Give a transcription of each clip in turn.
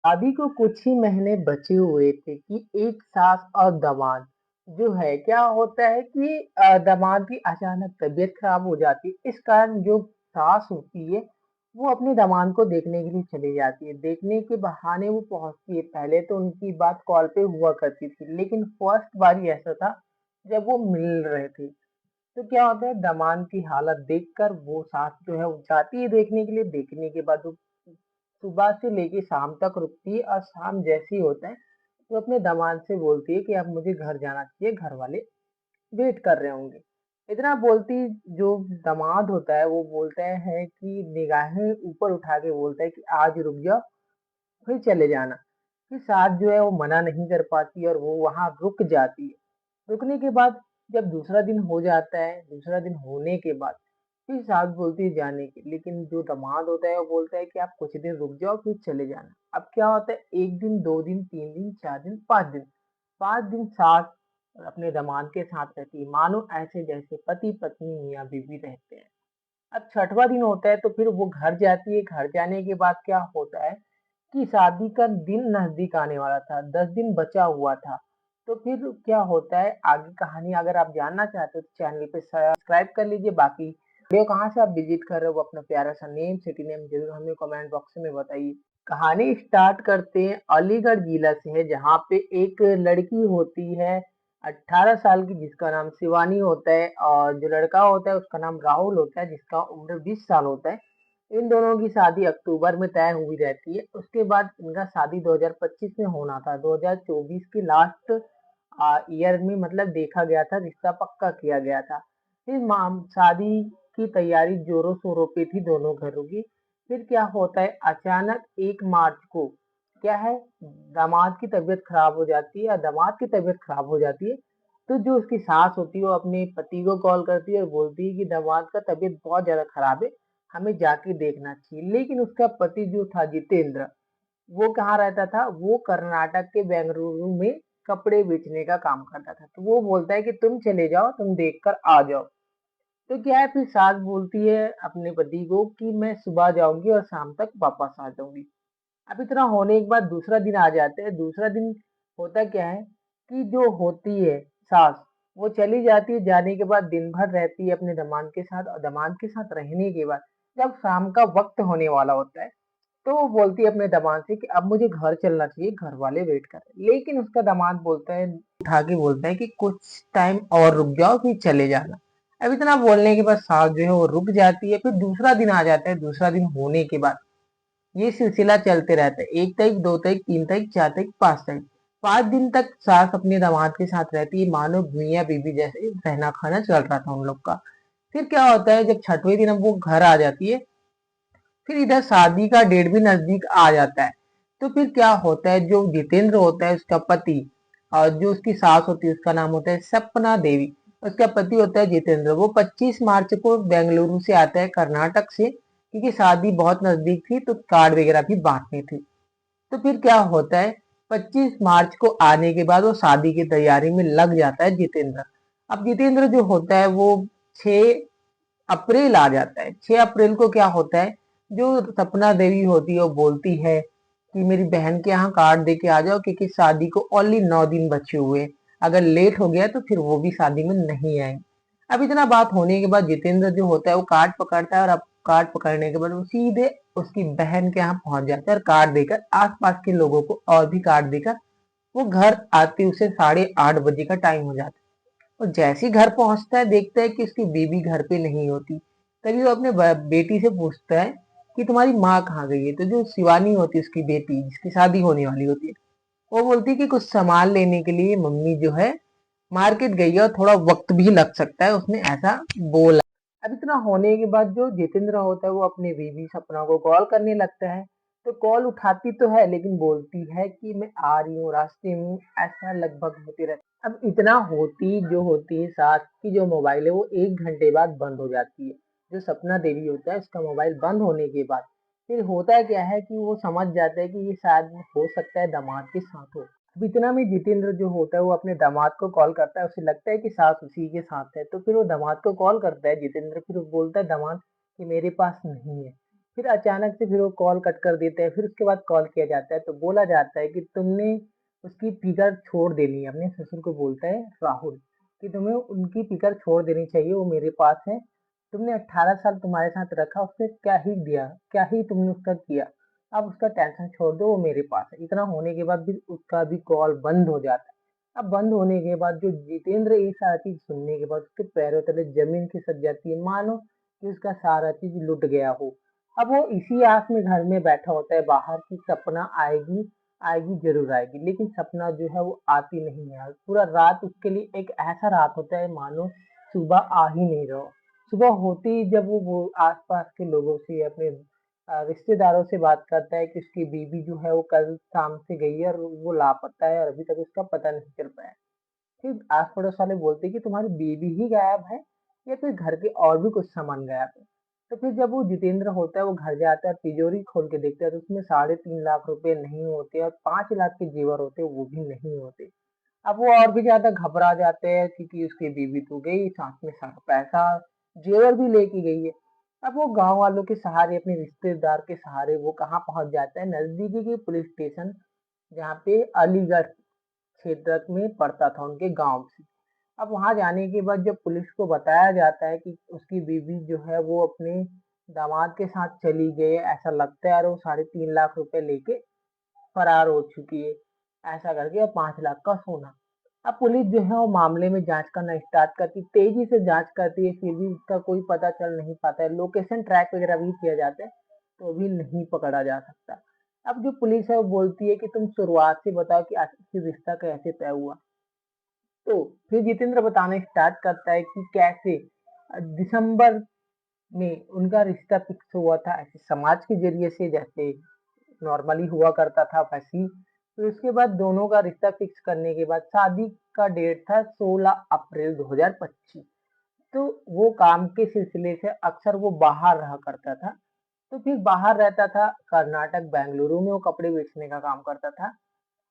शादी को कुछ ही महीने बचे हुए थे कि एक सास और दामाद जो है क्या होता है कि दामाद की अचानक तबीयत खराब हो जाती है। इस कारण जो सास होती है वो अपने दामाद को देखने के लिए चली जाती है। देखने के बहाने वो पहुंचती है। पहले तो उनकी बात कॉल पे हुआ करती थी, लेकिन फर्स्ट बार ऐसा था जब वो मिल रहे थे। तो क्या होता है, दामाद की हालत देखकर वो सास जो है वो जाती है देखने के लिए। देखने के बाद वो सुबह से लेके शाम तक रुकती है, और शाम जैसे ही होता है तो अपने दामाद से बोलती है कि अब मुझे घर जाना चाहिए, घर वाले वेट कर रहे होंगे। इतना बोलती जो दामाद होता है वो बोलता है कि निगाहें ऊपर उठा के बोलता है कि आज रुक जाओ, फिर चले जाना। फिर सास जो है वो मना नहीं कर पाती और वो वहां रुक जाती है। रुकने के बाद जब दूसरा दिन हो जाता है, दूसरा दिन होने के बाद फिर सास बोलती है जाने की, लेकिन जो दामाद होता है वो बोलता है कि आप कुछ दिन रुक जाओ फिर चले जाना। अब क्या होता है, 1 दिन, 2 दिन, 3 दिन, 4 दिन, 5 दिन। 5 दिन सास अपने दामाद के साथ रहती है, मानो ऐसे जैसे पति-पत्नी, मियाँ-बीवी रहते हैं। अब छठवां दिन होता है तो फिर वो घर जाती है। घर जाने के बाद क्या होता है कि शादी का दिन नज़दीक आने वाला था, 10 दिन बचा हुआ था। तो फिर क्या होता है, आगे कहानी अगर आप जानना चाहते हो तो चैनल पे सब्सक्राइब कर लीजिए। बाकी वीडियो कहाँ से आप विज़िट कर रहे हो, वो अपना प्यारा सा नेम, सिटी नेम ज़रूर हमें कमेंट बॉक्स में बताइए। कहानी स्टार्ट करते हैं अलीगढ़ जिला से है, जहाँ पे एक लड़की होती है 18 साल की, जिसका नाम शिवानी होता है, और जो लड़का होता है उसका नाम राहुल होता है, जिसका उम्र 20 साल होता है। इन दोनों की शादी अक्टूबर में तय हुई रहती है। उसके बाद इनका शादी 2025 में होना था। 2024 के लास्ट ईयर में मतलब देखा गया था, रिश्ता पक्का किया गया था। फिर शादी की तैयारी जोरों शोरों पे थी दोनों घरों की। फिर क्या होता है, अचानक 1 मार्च को क्या है, दामाद की तबीयत खराब हो जाती है, और दामाद की तबीयत खराब हो जाती है तो जो उसकी सास होती है वो अपने पति को कॉल करती है और बोलती है कि दामाद का तबीयत बहुत ज्यादा खराब है, हमें जाके देखना चाहिए। लेकिन उसका पति जो था जितेंद्र, वो कहाँ रहता था, वो कर्नाटक के बेंगलुरु में कपड़े बेचने का काम करता था। तो वो बोलता है कि तुम चले जाओ, तुम देख कर आ जाओ। तो क्या है, फिर सास बोलती है अपने पति को कि मैं सुबह जाऊंगी और शाम तक वापस आ जाऊंगी। अब इतना होने के बाद दूसरा दिन आ जाता है। दूसरा दिन होता क्या है कि जो होती है सास, वो चली जाती है। जाने के बाद दिन भर रहती है अपने दामाद के साथ, और दामाद के साथ रहने के बाद जब शाम का वक्त होने वाला होता है तो वो बोलती है अपने दामाद से कि अब मुझे घर चलना चाहिए, घर वाले वेट कर रहे हैं। लेकिन उसका दामाद बोलता है, उठा के बोलता है कि कुछ टाइम और रुक जाओ फिर चले जाना। अब इतना बोलने के बाद सास जो है वो रुक जाती है। फिर दूसरा दिन आ जाता है। दूसरा दिन होने के बाद ये सिलसिला चलते रहता है। 1 तारीख, 2 तारीख, 3 तारीख, 4 तारीख, 5 तारीख। 5 दिन तक सास अपने दामाद के साथ रहती है, मानो मियाँ बीवी जैसे रहना खाना चल रहा था उन लोग का। फिर क्या होता है, जब छठवें दिन अब वो घर आ जाती है, फिर इधर शादी का डेट भी नजदीक आ जाता है। तो फिर क्या होता है, जो जितेंद्र होता है उसका पति, और जो उसकी सास होती है उसका नाम होता है सपना देवी। उसका पति होता है जितेंद्र। वो 25 मार्च को बेंगलुरु से आता है, कर्नाटक से, क्योंकि शादी बहुत नजदीक थी तो कार्ड वगैरह भी बांटने थे। तो फिर क्या होता है, 25 मार्च को आने के बाद वो शादी की तैयारी में लग जाता है जितेंद्र। अब जितेंद्र जो होता है वो 6 अप्रैल आ जाता है। 6 अप्रैल को क्या होता है, जो सपना देवी होती है वो बोलती है कि मेरी बहन के यहाँ कार्ड दे के आ जाओ, क्योंकि शादी को ओनली 9 दिन बचे हुए हैं। अगर लेट हो गया तो फिर वो भी शादी में नहीं आएंगे। अब इतना बात होने के बाद जितेंद्र जो होता है वो कार्ड पकड़ता है, और अब कार्ड पकड़ने के बाद वो सीधे उसकी बहन के यहाँ पहुंच जाता है, और कार्ड देकर आसपास के लोगों को और भी कार्ड देकर वो घर आते उसे 8:30 बजे का टाइम हो जाता है। और जैसे ही घर पहुंचता है देखता है कि उसकी बीबी घर पे नहीं होती। तभी वो अपने बेटी से पूछता है कि तुम्हारी माँ कहाँ गई है। तो जो शिवानी होती है उसकी बेटी, जिसकी शादी होने वाली होती है, वो बोलती है कि कुछ सामान लेने के लिए मम्मी जो है मार्केट गई है, और थोड़ा वक्त भी लग सकता है, उसने ऐसा बोला। अब इतना होने के बाद जो जितेंद्र होता है वो अपने बीवी सपना को कॉल करने लगता है। तो कॉल उठाती तो है लेकिन बोलती है कि मैं आ रही हूँ, रास्ते में हूँ, ऐसा लगभग होते रहता है। अब इतना होती जो होती है, सास की जो मोबाइल है वो 1 घंटे बाद बंद हो जाती है। जो सपना देवी होता है उसका मोबाइल बंद होने के बाद फिर होता क्या है कि वो समझ जाता है कि ये शायद हो सकता है दामाद के साथ हो। अब इतना में जितेंद्र जो होता है वो अपने दामाद को कॉल करता है। उसे लगता है कि सास उसी के साथ है, तो फिर वो दामाद को कॉल करता है जितेंद्र। फिर वो बोलता है दामाद कि मेरे पास नहीं है। फिर अचानक से फिर वो कॉल कट कर देते हैं, फिर उसके बाद कॉल किया जाता है तो बोला जाता है कि तुमने उसकी फ़िकर छोड़ देनी है। अपने ससुर को बोलता है राहुल कि तुम्हें उनकी फ़िकर छोड़ देनी चाहिए, वो मेरे पास है। तुमने 18 साल तुम्हारे साथ रखा, उसने क्या ही दिया, क्या ही तुमने उसका किया। अब उसका टेंशन छोड़ दो, वो मेरे पास है। इतना होने के बाद भी उसका भी कॉल बंद हो जाता है। अब बंद होने के बाद जो जितेंद्र ये सारी चीज़ सुनने के बाद उसके पैरों तले ज़मीन खिसक जाती है, मानो कि उसका सारा चीज़ लुट गया हो। अब वो इसी आस में घर में बैठा होता है बाहर कि सपना आएगी, आएगी ज़रूर आएगी, लेकिन सपना जो है वो आती नहीं है। पूरा रात उसके लिए एक ऐसा रात होता है मानो सुबह आ ही नहीं रहा हो। सुबह होते ही जब वो आस-पास के लोगों से अपने रिश्तेदारों से बात करता है कि उसकी बीवी जो है वो कल शाम से गई है और वो लापता है और अभी तक उसका पता नहीं चल पाया। फिर आस-पड़ोस वाले बोलते हैं कि तुम्हारी बीवी ही गायब है या फिर घर के और भी कुछ सामान गायब है। तो फिर जब वो जितेंद्र होता है वो घर जाता है, तिजोरी खोल के देखता है तो उसमें 3.5 लाख रुपए नहीं होते और 5 लाख के जेवर होते हैं वो भी नहीं होते। अब वो और भी ज़्यादा घबरा जाते हैं क्योंकि उसकी बीवी तो गई, साथ में सारा पैसा, जेवर भी लेके गई है। अब वो गाँव वालों के सहारे, अपने रिश्तेदार के सहारे वो कहाँ पहुँच जाता है, नज़दीकी के पुलिस स्टेशन, जहाँ पे अलीगढ़ क्षेत्र में पड़ता था उनके गाँव से। अब वहाँ जाने के बाद जब पुलिस को बताया जाता है कि उसकी बीवी जो है वो अपने दामाद के साथ चली गई है, ऐसा लगता है और वो 3.5 लाख रुपए लेके फरार हो चुकी है, ऐसा करके और 5 लाख का सोना। अब पुलिस जो है वो मामले में जाँच करना स्टार्ट करती, तेज़ी से जाँच करती है, फिर भी उसका कोई पता चल नहीं पाता है। लोकेशन ट्रैक वगैरह भी किया जाता है, तो भी नहीं पकड़ा जा सकता। अब जो पुलिस है वो बोलती है कि तुम शुरुआत से बताओ कि आखिर रिश्ता कैसे तय हुआ? तो फिर जितेंद्र बताना स्टार्ट करता है कि कैसे दिसंबर में उनका रिश्ता फिक्स हुआ था, ऐसे समाज के ज़रिए से जैसे नॉर्मली हुआ करता था वैसे ही। फिर उसके बाद दोनों का रिश्ता फिक्स करने के बाद शादी का डेट था 16 अप्रैल 2025। तो वो काम के सिलसिले से अक्सर वो बाहर रहा करता था। तो फिर बाहर रहता था कर्नाटक, बेंगलुरु में वो कपड़े बेचने का काम करता था।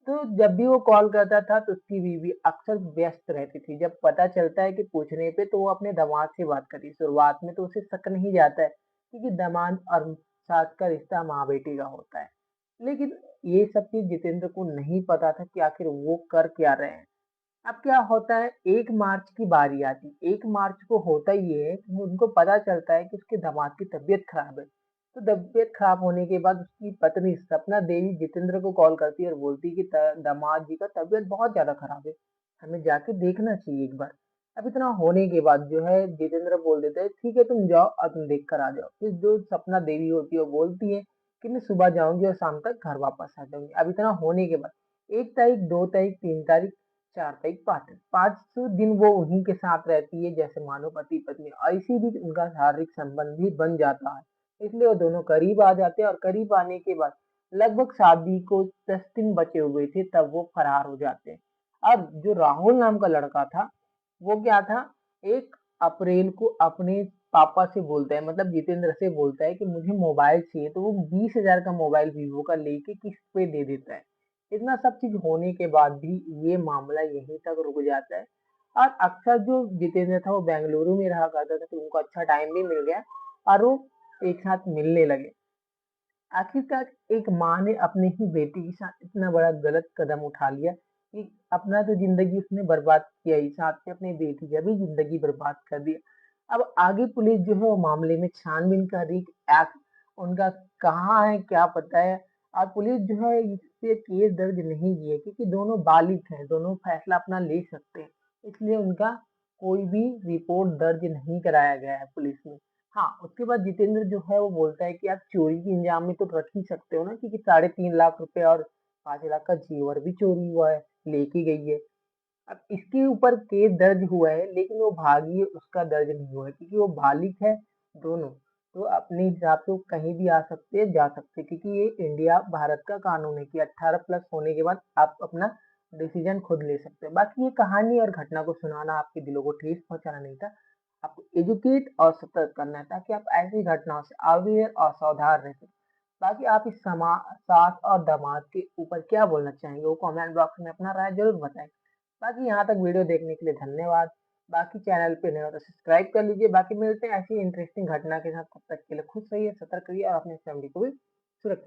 तो जब भी वो कॉल करता था तो उसकी बीवी अक्सर व्यस्त रहती थी। जब पता चलता है कि पूछने पे तो वो अपने दामाद से बात करी। शुरुआत में तो उसे शक नहीं जाता है क्योंकि दामाद और सास का रिश्ता माँ-बेटी का होता है। लेकिन ये सब चीज़ जितेंद्र को नहीं पता था कि आखिर वो कर क्या रहे हैं। अब क्या होता है 1 मार्च की बारी आती है। 1 मार्च को होता ये है कि उनको पता चलता है कि उसके दामाद की तबीयत खराब है। तो तबीयत खराब होने के बाद उसकी पत्नी सपना देवी जितेंद्र को कॉल करती है और बोलती है कि दामाद जी का तबीयत बहुत ज़्यादा खराब है। हमें जाके देखना चाहिए एक बार। अब इतना होने के बाद जो है जितेंद्र बोल देता है ठीक है तुम जाओ और तुम देख कर आ जाओ। फिर जो सपना देवी होती है वो बोलती है कि मैं सुबह जाऊँगी और शाम तक घर वापस आ जाऊँगी। अब इतना होने के बाद 1 तारीख, 2 तारीख, 3 तारीख, 4 तारीख, 5 तारीख, 5 दिन वो उन्हीं के साथ रहती है जैसे मानो पति-पत्नी और इसी बीच उनका शारीरिक संबंध भी बन जाता है। इसलिए वो दोनों करीब आ जाते हैं और करीब आने के बाद लगभग शादी को 10 दिन बचे हुए थे तब वो फरार हो जाते हैं। अब जो राहुल नाम का लड़का था, वो क्या था 1 अप्रैल को अपने पापा से बोलता है मतलब जितेंद्र से बोलता है कि मुझे मोबाइल चाहिए तो वो 20,000 का मोबाइल वीवो का लेके किस्त पे दे देता है। इतना सब चीज़ होने के बाद भी ये मामला यहीं तक रुक जाता है और अक्सर जो जितेंद्र था वो बेंगलुरु में रहा करता था तो उनको अच्छा टाइम भी मिल गया और वो एक साथ मिलने लगे। आखिरकार एक माँ ने अपने ही बेटे के साथ इतना बड़ा गलत कदम उठा लिया कि अपना तो ज़िंदगी उसने बर्बाद किया ही, साथ में अपनी बेटी का भी ज़िंदगी बर्बाद कर दिया। अब आगे पुलिस जो है वो मामले में छानबीन कर रही है, उनका कहाँ है क्या पता है और पुलिस जो है इस पे केस दर्ज नहीं की है क्योंकि दोनों बालिग हैं, दोनों फैसला अपना ले सकते हैं। इसलिए उनका कोई भी रिपोर्ट दर्ज नहीं कराया गया है पुलिस में। हाँ, उसके बाद जितेंद्र जो है वो बोलता है कि आप चोरी के इंजाम में तो रख ही सकते हो ना क्योंकि 3.5 लाख रुपए और 5 लाख का जेवर भी चोरी हुआ है, लेके गई है। अब इसके ऊपर केस दर्ज हुआ है लेकिन वो भागी उसका दर्ज नहीं हुआ है क्योंकि वो बालिग है दोनों। तो अपने हिसाब से वो कहीं भी आ सकते हैं, जा सकते हैं क्योंकि ये इंडिया भारत का कानून है कि 18 प्लस होने के बाद आप अपना डिसीजन खुद ले सकते हैं। बाकी ये कहानी और घटना को सुनाना आपके दिलों को ठेस पहुँचाना नहीं था। आपको एजुकेट और सतर्क करना है ताकि आप ऐसी घटनाओं से अवेयर और सावधान रह सकें। बाकी आप इस सास और दामाद के ऊपर क्या बोलना चाहेंगे वो कमेंट बॉक्स में अपना राय ज़रूर बताएँ। बाकी यहाँ तक वीडियो देखने के लिए धन्यवाद। बाकी चैनल पे नए हो तो सब्सक्राइब कर लीजिए। बाकी मिलते हैं ऐसी इंटरेस्टिंग घटना के साथ, तब तक के लिए खुश रहिए, सतर्क रहिए और अपनी फैमिली को भी सुरक्षित